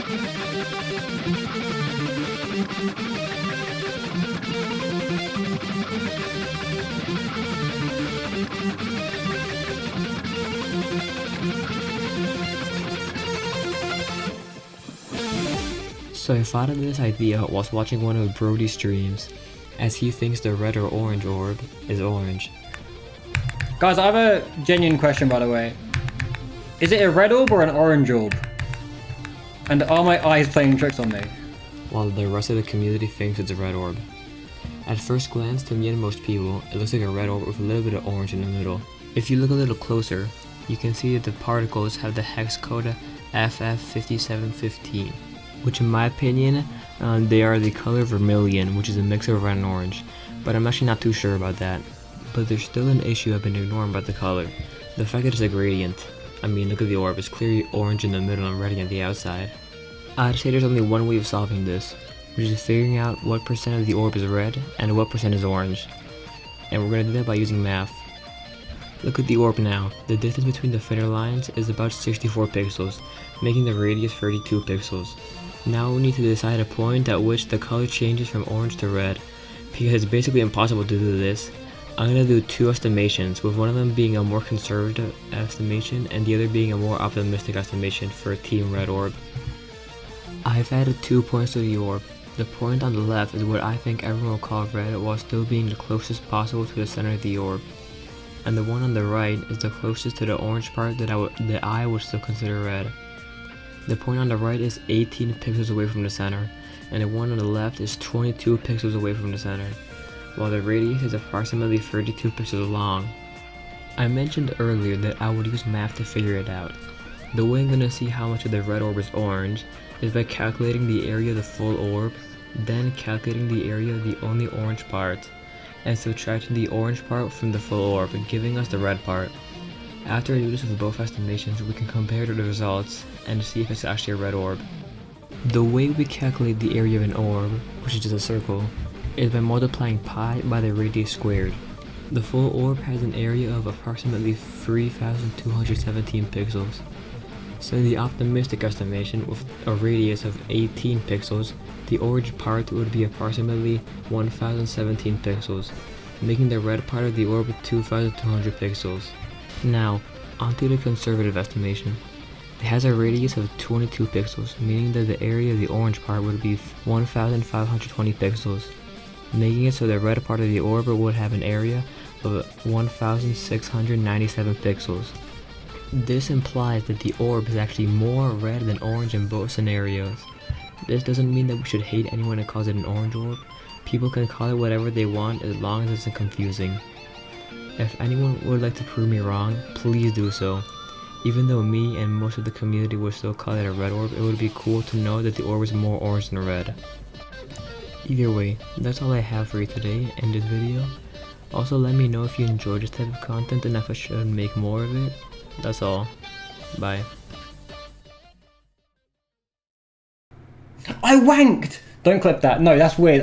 So I thought of this idea whilst watching one of Brodie's streams, as he thinks the red or orange orb is orange. Guys, I have a genuine question, by the way. Is it a red orb or an orange orb? And are my eyes playing tricks on me? While the rest of the community thinks it's a red orb. At first glance, to me and most people, it looks like a red orb with a little bit of orange in the middle. If you look a little closer, you can see that the particles have the hex code FF5715, which in my opinion, they are the color vermilion, which is a mix of red and orange, but I'm actually not too sure about that. But there's still an issue I've been ignoring about the color, the fact that it's a gradient. I mean, look at the orb, it's clearly orange in the middle and red on the outside. I'd say there's only one way of solving this, which is figuring out what percent of the orb is red and what percent is orange. And we're going to do that by using math. Look at the orb now. The distance between the thinner lines is about 64 pixels, making the radius 32 pixels. Now we need to decide a point at which the color changes from orange to red. Because it's basically impossible to do this, I'm going to do two estimations, with one of them being a more conservative estimation and the other being a more optimistic estimation for Team Red Orb. I've added 2 points to the orb. The point on the left is what I think everyone will call red while still being the closest possible to the center of the orb. And the one on the right is the closest to the orange part that I would still consider red. The point on the right is 18 pixels away from the center, and the one on the left is 22 pixels away from the center, while the radius is approximately 32 pixels long. I mentioned earlier that I would use math to figure it out. The way I'm going to see how much of the red orb is orange is by calculating the area of the full orb, then calculating the area of the only orange part, and subtracting the orange part from the full orb, giving us the red part. After I do this with both estimations, we can compare the results and see if it's actually a red orb. The way we calculate the area of an orb, which is just a circle, is by multiplying pi by the radius squared. The full orb has an area of approximately 3,217 pixels. So in the optimistic estimation, with a radius of 18 pixels, the orange part would be approximately 1,017 pixels, making the red part of the orb 2,200 pixels. Now, onto the conservative estimation. It has a radius of 22 pixels, meaning that the area of the orange part would be 1,520 pixels, making it so the red part of the orb would have an area of 1,697 pixels. This implies that the orb is actually more red than orange in both scenarios. This doesn't mean that we should hate anyone that calls it an orange orb. People can call it whatever they want as long as it isn't confusing. If anyone would like to prove me wrong, please do so. Even though me and most of the community would still call it a red orb, it would be cool to know that the orb is more orange than red. Either way, that's all I have for you today in this video. Also, let me know if you enjoyed this type of content and if I should make more of it. That's all. Bye. I wanked! Don't clip that. No, that's weird.